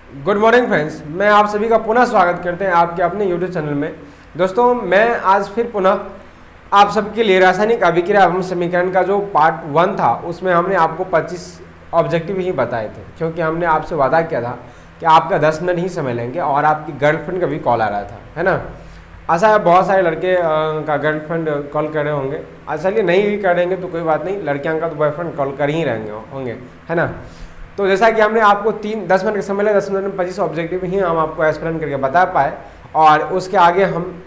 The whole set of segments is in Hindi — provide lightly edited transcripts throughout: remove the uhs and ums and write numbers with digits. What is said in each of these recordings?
गुड मॉर्निंग फ्रेंड्स, मैं आप सभी का पुनः स्वागत करते हैं आपके अपने यूट्यूब चैनल में। दोस्तों, मैं आज फिर पुनः आप सबके लिए रासायनिक अभिक्रिया एवं समीकरण का जो पार्ट 1 था उसमें हमने आपको 25 ऑब्जेक्टिव ही बताए थे, क्योंकि हमने आपसे वादा किया था कि आपका 10 मिनट ही समय लेंगे और आपकी गर्लफ्रेंड का भी कॉल आ रहा था, है ना। ऐसा है, बहुत सारे लड़के का गर्लफ्रेंड कॉल कर रहे होंगे। चलिए नहीं भी करेंगे तो कोई बात नहीं, लड़कियां का तो बॉयफ्रेंड कॉल कर ही रहेंगे होंगे, है ना। तो जैसा कि हमने आपको 10 मिनट का समय लिया, 10 मिनट में 25 ऑब्जेक्टिव ही हम आपको एक्सप्लेन करके बता पाए और उसके आगे हम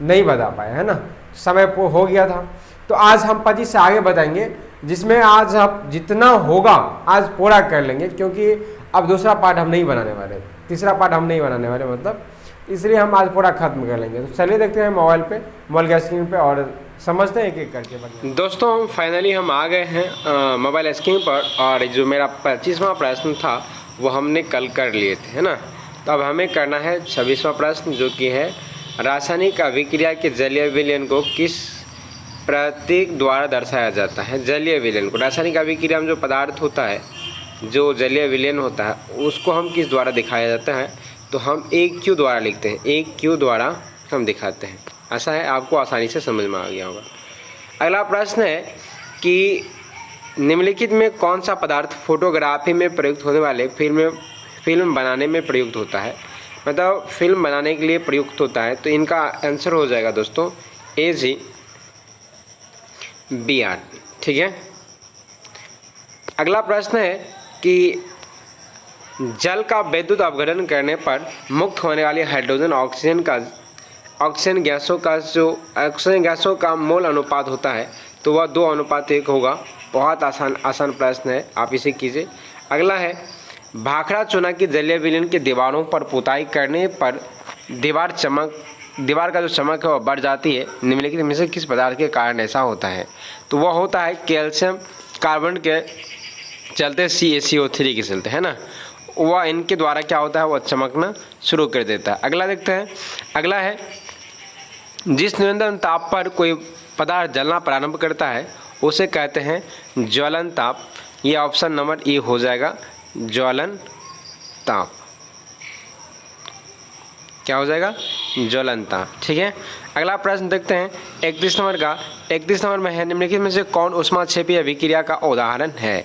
नहीं बता पाए, है ना। समय हो गया था, तो आज हम 25 से आगे बताएंगे, जिसमें आज आप जितना होगा आज पूरा कर लेंगे, क्योंकि अब दूसरा पार्ट हम नहीं बनाने वाले, तीसरा पार्ट हम नहीं बनाने वाले, मतलब इसलिए हम आज पूरा खत्म कर लेंगे। तो चलिए देखते हैं मोबाइल के स्क्रीन पे और समझते हैं एक एक करके। दोस्तों, फाइनली हम आ गए हैं मोबाइल स्क्रीन पर, और जो मेरा 25वां प्रश्न था वो हमने कल कर लिए थे, है ना। तो अब हमें करना है 26वां प्रश्न, जो कि है रासायनिक अभिक्रिया के जलीय विलयन को किस प्रतीक द्वारा दर्शाया जाता है। जलीय विलयन को, रासायनिक अभिक्रिया में जो पदार्थ होता है, जो जलीय विलयन होता है, उसको हम किस द्वारा दिखाया जाता है। तो हम एक क्यू द्वारा लिखते हैं, एक क्यू द्वारा हम दिखाते हैं। ऐसा है, आपको आसानी से समझ में आ गया होगा। अगला प्रश्न है कि निम्नलिखित में कौन सा पदार्थ फोटोग्राफी में प्रयुक्त होने वाले फिल्म बनाने में प्रयुक्त होता है, मतलब फिल्म बनाने के लिए प्रयुक्त होता है। तो इनका आंसर हो जाएगा दोस्तों AG BR, ठीक है। अगला प्रश्न है कि जल का विद्युत अपघटन करने पर मुक्त होने वाली हाइड्रोजन ऑक्सीजन गैसों का मोल अनुपात होता है, तो वह 2:1 होगा। बहुत आसान प्रश्न है, आप इसे कीजिए। अगला है भाखड़ा चूना की जलीय विलयन की दीवारों पर पुताई करने पर दीवार का जो चमक है वह बढ़ जाती है। निम्नलिखित में से किस पदार्थ के कारण ऐसा होता है। तो वह होता है कैल्शियम कार्बन के चलते, CaCO3 के चलते, है ना। वह इनके द्वारा क्या होता है, वह चमकना शुरू कर देता है। अगला देखते हैं। अगला है जिस निरंतर ताप पर कोई पदार्थ जलना प्रारंभ करता है उसे कहते हैं ज्वलन ताप। ये ऑप्शन नंबर E हो जाएगा, ज्वलन ताप। क्या हो जाएगा, ज्वलन ताप, ठीक है। अगला प्रश्न देखते हैं 31 नंबर का। 31 नंबर में है निम्नलिखित में से कौन ऊष्माक्षेपी अभिक्रिया का उदाहरण है।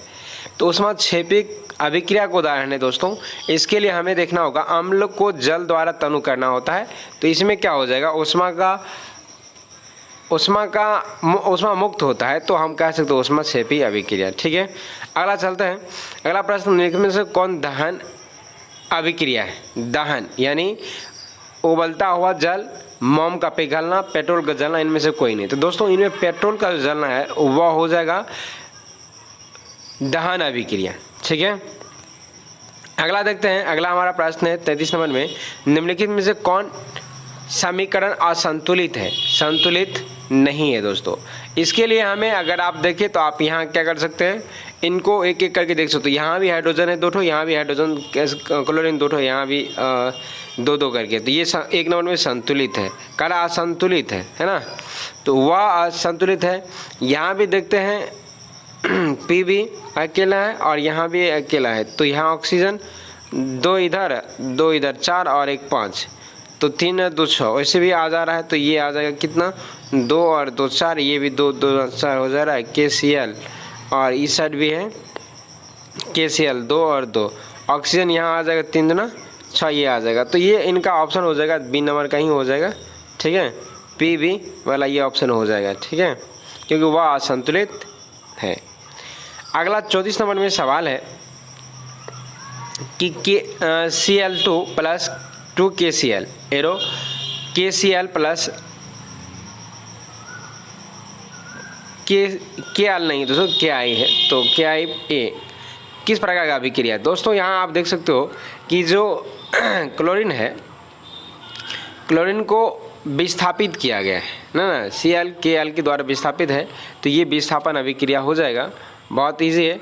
तो ऊष्माक्षेपी अभिक्रिया का उदाहरण है दोस्तों, इसके लिए हमें देखना होगा अम्ल को जल द्वारा तनु करना होता है। तो इसमें क्या हो जाएगा, ऊष्मा मुक्त होता है, तो हम कह सकते हैं ऊष्माक्षेपी अभिक्रिया, ठीक है। अगला चलते हैं। अगला प्रश्न निम्नलिखित में से कौन दहन अभिक्रिया है। दहन यानी उबलता हुआ जल, मोम का पिघलना, पेट्रोल का जलना, इनमें से कोई नहीं। तो दोस्तों इनमें पेट्रोल का जो जलना है वह हो जाएगा दहन अभिक्रिया, ठीक है। अगला देखते हैं। अगला हमारा प्रश्न है 33 नंबर में, निम्नलिखित में से कौन समीकरण असंतुलित है। संतुलित नहीं है दोस्तों। इसके लिए हमें, अगर आप देखें तो आप यहाँ क्या कर सकते हैं, इनको एक एक करके देख सकते हो। यहाँ भी हाइड्रोजन है 2 यहाँ भी हाइड्रोजन क्लोरीन 2 यहाँ भी 2 करके। तो ये 1 नंबर में संतुलित है, कड़ा असंतुलित है ना। तो वह असंतुलित है। यहाँ भी देखते हैं P भी अकेला है और यहाँ भी अकेला है। तो यहाँ ऑक्सीजन 2 इधर 4 और 1 5, तो 3 2 6 वैसे भी आ जा रहा है। तो ये आ जाएगा कितना, 2 और 2 4, ये भी 2 2 4 हो जा रहा है। KCl और इस साइड भी है KCl 2 और 2, ऑक्सीजन यहाँ आ जाएगा 3 2 6, ये आ जाएगा। तो ये इनका ऑप्शन हो जाएगा B नंबर का ही हो जाएगा, ठीक है। PB वाला ये ऑप्शन हो जाएगा, ठीक है, क्योंकि वह असंतुलित है। अगला 34 नंबर में सवाल है कि Cl2 plus 2 KCl arrow KCl plus KL नहीं दोस्तों, KI है। तो KIA किस प्रकार का अभिक्रिया है। दोस्तों यहाँ आप देख सकते हो कि जो क्लोरीन है, क्लोरीन को विस्थापित किया गया है ना, Cl KL के द्वारा विस्थापित है। तो ये विस्थापन अभिक्रिया हो जाएगा, बहुत इजी है।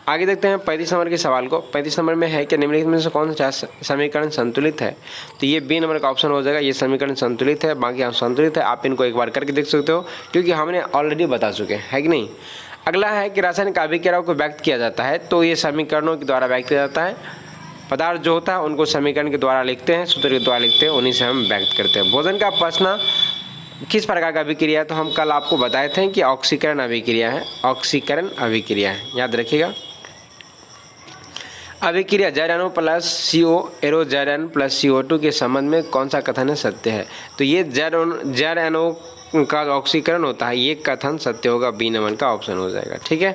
आगे देखते हैं 35 नंबर के सवाल को। 35 नंबर में है कि निम्नलिखित में से कौन सा समीकरण संतुलित है। तो ये B नंबर का ऑप्शन हो जाएगा, ये समीकरण संतुलित है, बाकी असंतुलित है। आप इनको एक बार करके देख सकते हो, क्योंकि हमने ऑलरेडी बता चुके हैं, है कि नहीं। अगला है कि रासायनिक अभिक्रियाओं को व्यक्त किया जाता है, तो ये समीकरणों के द्वारा व्यक्त किया जाता है। पदार्थ जो होता है उनको समीकरण के द्वारा लिखते हैं, सूत्र के द्वारा लिखते हैं, उन्हीं से हम व्यक्त करते हैं। भोजन का पचना किस प्रकार का अभिक्रिया है, तो हम कल आपको बताए थे कि ऑक्सीकरण अभिक्रिया है, ऑक्सीकरण अभिक्रिया है, याद रखिएगा। अभिक्रिया Zn plus CO arrow Zn plus CO2 के संबंध में कौन सा कथन है सत्य है, तो ये Zn का ऑक्सीकरण होता है, ये कथन सत्य होगा, बी नंबर का ऑप्शन हो जाएगा। ठीक है,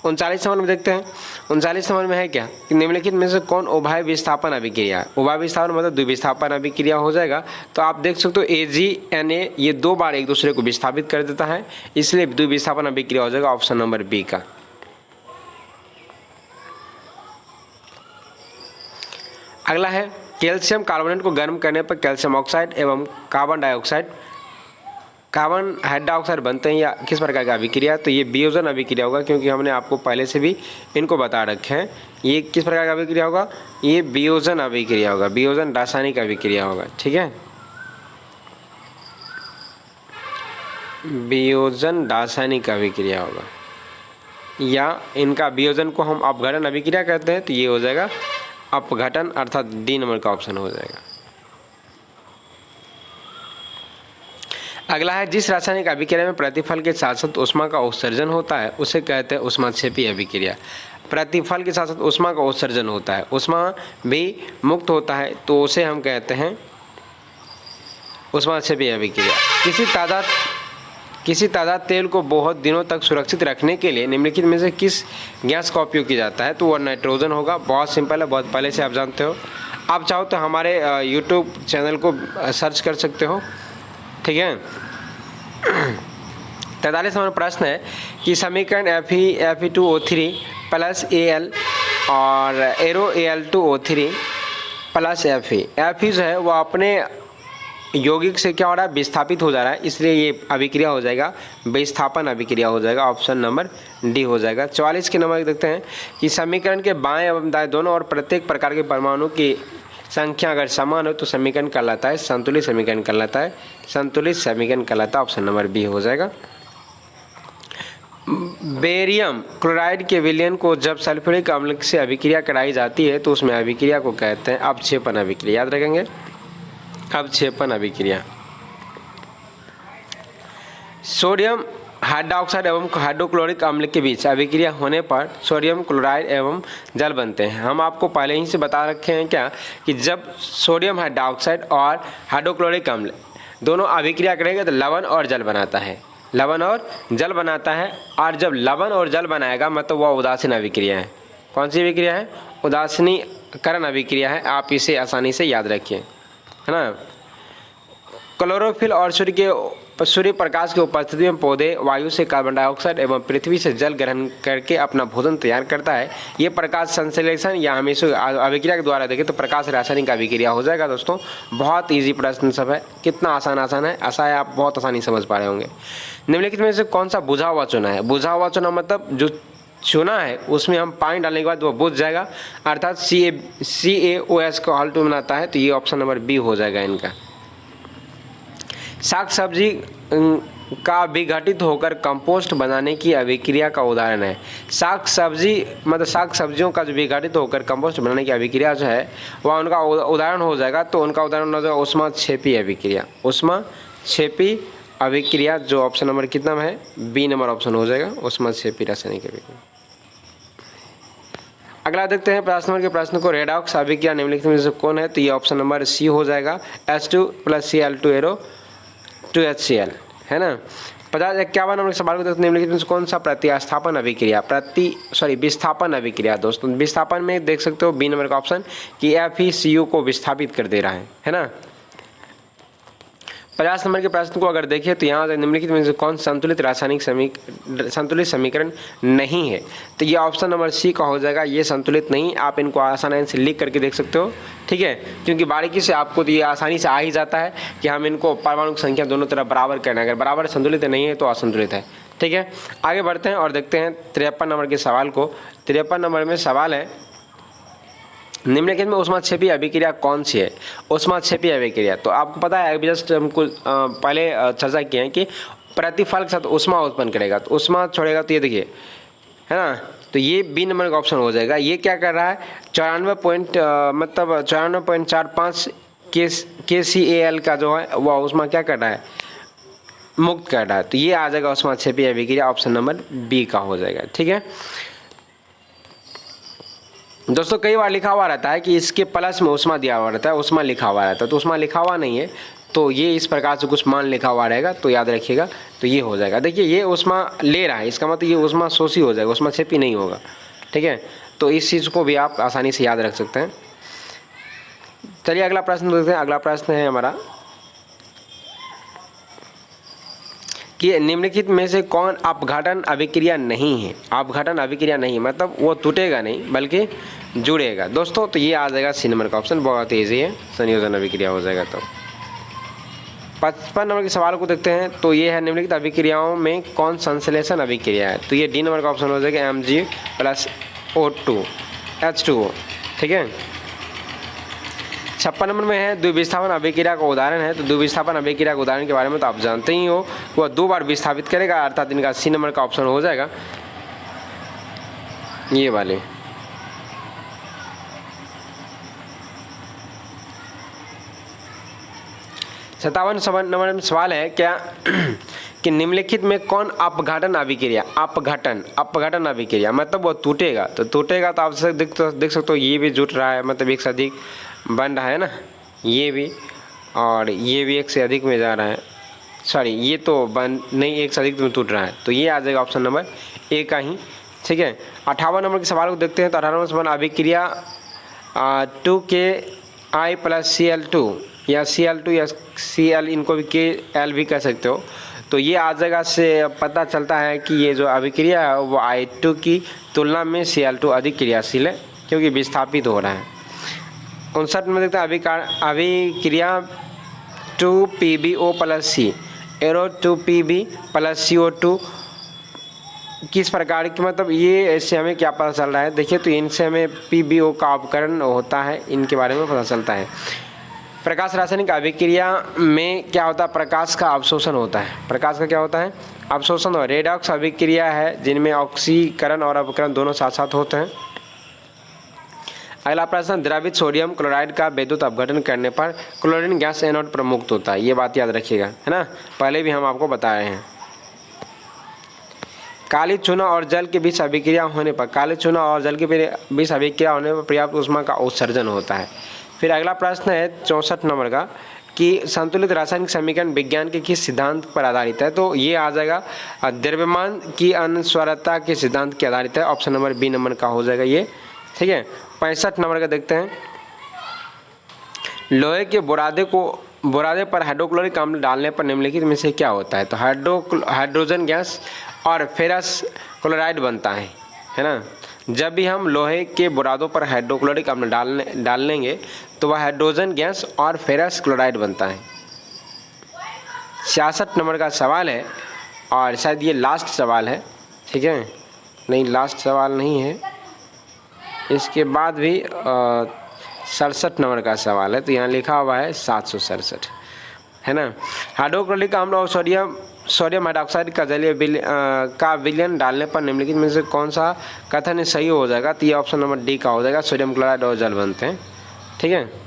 39 नंबर में देखते हैं। 39 नंबर में है क्या कि निम्नलिखित में से कौन उभय विस्थापन अभिक्रिया है। उभय विस्थापन मतलब द्विविस्थापन अभिक्रिया हो जाएगा। तो आप देख सकते हो AgNA ये 2 बार एक दूसरे को विस्थापित कर देता है, इसलिए द्विविस्थापन अभिक्रिया हो जाएगा ऑप्शन नंबर बी का। अगला है कैल्शियम कार्बोनेट को गर्म करने पर कैल्शियम ऑक्साइड एवं कार्बन हाइड्रोक्साइड बनते हैं या किस प्रकार का अभिक्रिया, तो ये वियोजन अभिक्रिया होगा, क्योंकि हमने आपको पहले से भी इनको बता रखे हैं। ये किस प्रकार का अभिक्रिया होगा, ये वियोजन अभिक्रिया होगा, वियोजन रासायनिक अभिक्रिया होगा। ठीक है, वियोजन रासायनिक अभिक्रिया होगा, या इनका वियोजन को हम अपघटन अभिक्रिया कहते हैं, तो ये हो जाएगा अपघटन, अर्थात डी नंबर का ऑप्शन हो जाएगा। अगला है जिस रासायनिक अभिक्रिया में प्रतिफल के साथ साथ ऊष्मा का उत्सर्जन होता है उसे कहते हैं ऊष्माक्षेपी अभिक्रिया। प्रतिफल के साथ साथ ऊष्मा का उत्सर्जन होता है, ऊष्मा भी मुक्त होता है, तो उसे हम कहते हैं ऊष्माक्षेपी अभिक्रिया। किसी ताज़ा तेल को बहुत दिनों तक सुरक्षित रखने के लिए निम्नलिखित में से किस गैस का उपयोग किया जाता है, तो वह नाइट्रोजन होगा। बहुत सिंपल है, बहुत पहले से आप जानते हो। आप चाहो तो हमारे यूट्यूब चैनल को सर्च कर सकते हो। ठीक है, 43 नंबर प्रश्न है कि समीकरण Fe2O3 प्लस Al और एरो Al2O3 प्लस Fe जो है वो अपने यौगिक से क्या हो रहा है, विस्थापित हो जा रहा है, इसलिए ये अभिक्रिया हो जाएगा विस्थापन अभिक्रिया हो जाएगा, ऑप्शन नंबर डी हो जाएगा। 44 के नंबर देखते हैं कि समीकरण के बाएं एवं दाएं दोनों और प्रत्येक प्रकार के परमाणु की संख्या अगर समान हो तो समीकरण कहलाता है संतुलित समीकरण कहलाता है, संतुलित समीकरण कहलाता है, ऑप्शन नंबर बी हो जाएगा। बेरियम क्लोराइड के विलयन को जब सल्फ्यूरिक अम्ल से अभिक्रिया कराई जाती है तो उसमें अभिक्रिया को कहते हैं अवक्षेपण अभिक्रिया, याद रखेंगे, अवक्षेपण अभिक्रिया। सोडियम हाइड्रोक्साइड एवं हाइड्रोक्लोरिक अम्ल के बीच अभिक्रिया होने पर सोडियम क्लोराइड एवं जल बनते हैं। हम आपको पहले ही से बता रखे हैं क्या कि जब सोडियम हाइड्रोक्साइड और हाइड्रोक्लोरिक अम्ल दोनों अभिक्रिया करेंगे तो लवण और जल बनाता है, लवण और जल बनाता है। और जब लवण और जल बनाएगा मतलब वह उदासीन अभिक्रिया है। कौन सी अभिक्रिया है, उदासीनीकरण अभिक्रिया है। आप इसे आसानी से याद रखिए, है ना। क्लोरोफिल और सूर्य प्रकाश की उपस्थिति में पौधे वायु से कार्बन डाइऑक्साइड एवं पृथ्वी से जल ग्रहण करके अपना भोजन तैयार करता है। ये प्रकाश संश्लेषण या हमेशा अभिक्रिया के द्वारा देखें तो प्रकाश रासायनिक अभिक्रिया हो जाएगा। दोस्तों बहुत इजी प्रश्न सब है, कितना आसान है, ऐसा है आप बहुत आसानी समझ पा रहे होंगे। निम्नलिखित में से कौन सा बुझा हुआ चूना है, बुझा हुआ चूना मतलब जो चूना है उसमें हम पानी डालने के बाद वो बुझ जाएगा, अर्थात CaOH को H2 बनाता है, तो ये ऑप्शन नंबर बी हो जाएगा इनका। साग सब्जी का विघटित होकर कंपोस्ट बनाने की अभिक्रिया का उदाहरण है। साग सब्जी मतलब साग सब्जियों का जो विघटित होकर कंपोस्ट बनाने की अभिक्रिया जो है वह उनका उदाहरण हो जाएगा। तो उनका उदाहरण हो जाएगा ऊष्माक्षेपी अभिक्रिया, ऊष्माक्षेपी अभिक्रिया, जो ऑप्शन नंबर कितना में है, बी नंबर ऑप्शन हो जाएगा, ऊष्माक्षेपी रासायनिक अभिक्रिया। अगला देखते हैं 50 नंबर के प्रश्न को, रेडॉक्स अभिक्रिया निम्नलिखित में से कौन है, तो ये ऑप्शन नंबर सी हो जाएगा, H2 plus Cl2 arrow 2HCl, है ना। 51 नंबर के सवाल को देखते हैं, निम्नलिखित में से कौन सा प्रतिस्थापन अभिक्रिया विस्थापन अभिक्रिया। दोस्तों विस्थापन में देख सकते हो बी नंबर का ऑप्शन कि FeCO को विस्थापित कर दे रहा है ना। 50 नंबर के प्रश्न को अगर देखें तो यहाँ निम्नलिखित में से कौन संतुलित समीकरण नहीं है, तो ये ऑप्शन नंबर सी का हो जाएगा, ये संतुलित नहीं। आप इनको आसानी से लिख करके देख सकते हो, ठीक है, क्योंकि बारीकी से आपको तो ये आसानी से आ ही जाता है कि हम इनको परमाणु संख्या दोनों तरफ बराबर करना है, अगर बराबर संतुलित नहीं है तो असंतुलित है, ठीक है। आगे बढ़ते हैं और देखते हैं 53 नंबर के सवाल को। 53 नंबर में सवाल है, निम्नलिखित में ऊष्माक्षेपी अभिक्रिया कौन सी है, ऊष्माक्षेपी अभिक्रिया। तो आपको पता है अभी जस्ट हमको पहले चर्चा किए हैं कि प्रतिफल के साथ ऊष्मा उत्पन्न करेगा, तो ऊष्मा छोड़ेगा तो ये देखिए, है ना, तो ये बी नंबर का ऑप्शन हो जाएगा। ये क्या कर रहा है, 94.45 KCAl का जो है वह ऊष्मा क्या कर रहा है, मुक्त कर रहा है। तो ये आ जाएगा ऊष्माक्षेपी अभिक्रिया, ऑप्शन नंबर बी का हो जाएगा। ठीक है दोस्तों, कई बार लिखा हुआ रहता है कि इसके प्लस में ऊष्मा दिया हुआ रहता है, ऊष्मा लिखा हुआ रहता है, तो ऊष्मा लिखा हुआ नहीं है, तो ये इस प्रकार से कुछ मान लिखा हुआ रहेगा, तो याद रखिएगा। तो ये हो जाएगा, देखिए ये ऊष्मा ले रहा है, इसका मतलब ये ऊष्मा शोषी हो जाएगा, ऊष्माक्षेपी नहीं होगा। ठीक है, तो इस चीज़ को भी आप आसानी से याद रख सकते हैं। चलिए अगला प्रश्न देखते हैं। अगला प्रश्न है हमारा कि निम्नलिखित में से कौन अपघटन अभिक्रिया नहीं है। अपघटन अभिक्रिया नहीं मतलब वो टूटेगा नहीं बल्कि जुड़ेगा दोस्तों, तो ये आ जाएगा सी नंबर का ऑप्शन, बहुत ईजी है, संयोजन अभिक्रिया हो जाएगा। तो 55 नंबर के सवाल को देखते हैं। तो ये है निम्नलिखित अभिक्रियाओं में कौन संश्लेषण अभिक्रिया है। तो ये डी नंबर का ऑप्शन हो जाएगा Mg+O2 H2O। ठीक है, 56 नंबर में है द्विविस्थापन अभिक्रिया का उदाहरण है। तो द्विविस्थापन अभिक्रिया के उदाहरण के बारे में तो आप जानते ही हो, वह 2 बार विस्थापित करेगा, अर्थात इनका सी नंबर का ऑप्शन हो जाएगा ये वाले। सत्तावन नंबर में सवाल है क्या कि निम्नलिखित में कौन अपघटन अभिक्रिया, अपघटन अभिक्रिया मतलब वो टूटेगा। तो टूटेगा तो आप देख सकते हो ये भी जुट रहा है, मतलब एक से अधिक बन रहा है ना, ये भी, और ये भी एक से अधिक में जा रहा है, सॉरी ये तो बन नहीं, एक से अधिक में टूट रहा है। तो ये आ जाएगा ऑप्शन नंबर ए का ही। ठीक है, 58 नंबर के सवाल को देखते हैं। तो 58 नंबर सवाल अभिक्रिया 2Ki+Cl2 या Cl2 या Cl, इनको भी Kl भी कह सकते हो। तो ये आ जाएगा से पता चलता है कि ये जो अभिक्रिया है वो I2 की तुलना में Cl2 अधिक क्रियाशील है, क्योंकि विस्थापित हो रहा है। 59 में देखते हैं अभिक्रिया 2PbO+C एरो 2Pb+CO2 किस प्रकार की, मतलब ये इससे हमें क्या पता चल रहा है। देखिए तो इनसे हमें PbO का अपकरण होता है, इनके बारे में पता चलता है। प्रकाश रासायनिक अभिक्रिया में क्या होता है, प्रकाश का अवशोषण होता है। प्रकाश का क्या होता है, अवशोषण। और रेडॉक्स अभिक्रिया है जिनमें ऑक्सीकरण और अपकरण दोनों साथ साथ होते हैं। अगला प्रश्न, द्रवित सोडियम क्लोराइड का विद्युत अपघटन करने पर क्लोरीन गैस एनोड पर मुक्त होता है। ये बात याद रखिएगा, है ना, पहले भी हम आपको बताए हैं। काली चूना और जल के बीच अभिक्रिया होने पर, काली चूना और जल के बीच अभिक्रिया होने पर पर्याप्त ऊष्मा का उत्सर्जन होता है। फिर अगला प्रश्न है 64 नंबर का कि संतुलित रासायनिक समीकरण विज्ञान के किस सिद्धांत पर आधारित है। तो ये आ जाएगा द्रव्यमान की अनस्वरता के सिद्धांत के आधारित है, ऑप्शन नंबर बी नंबर का हो जाएगा ये। ठीक है, 65 नंबर का देखते हैं। लोहे के बुरादे पर हाइड्रोक्लोरिक अम्ल डालने पर निम्नलिखित में से क्या होता है। तो हाइड्रोजन गैस और फेरस क्लोराइड बनता है ना। जब भी हम लोहे के बुरादों पर हाइड्रोक्लोरिक अम्ल डाल लेंगे तो वह हाइड्रोजन गैस और फेरस क्लोराइड बनता है। 66 नंबर का सवाल है और शायद ये लास्ट सवाल है। ठीक है, नहीं लास्ट सवाल नहीं है, इसके बाद भी 67 नंबर का सवाल है। तो यहाँ लिखा हुआ है 767, है ना। हाइड्रोक्लोरिक अम्ल और सोडियम हाइड्रोक्साइड का जलीय का विलयन डालने पर निम्नलिखित में से कौन सा कथन सही हो जाएगा। तो ये ऑप्शन नंबर डी का हो जाएगा, सोडियम क्लोराइड और जल बनते हैं। ठीक है,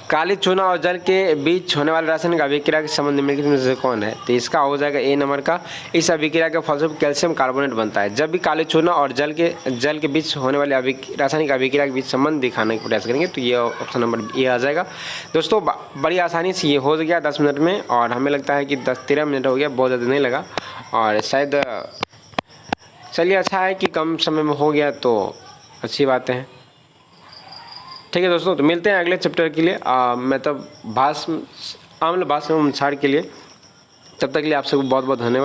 काली चूना और जल के बीच होने वाले रासायनिक अभिक्रिया के संबंध निम्नलिखित में से कौन है। तो इसका हो जाएगा ए नंबर का। इस अभिक्रिया के फलस्वरूप कैल्शियम कार्बोनेट बनता है। जब भी काली चूना और जल के बीच होने वाले रासायनिक अभिक्रिया के बीच संबंध दिखाने का प्रयास करेंगे तो ये ऑप्शन नंबर ए आ जाएगा। दोस्तों बड़ी आसानी से ये हो गया 10 मिनट में, और हमें लगता है कि 10-13 मिनट हो गया, बहुत ज़्यादा नहीं लगा, और शायद चलिए अच्छा है कि कम समय में हो गया, तो अच्छी बातें हैं। ठीक है दोस्तों, तो मिलते हैं अगले चैप्टर के लिए, मतलब अम्ल भाष्म क्षार के लिए। तब तक के लिए आप सबको बहुत बहुत धन्यवाद।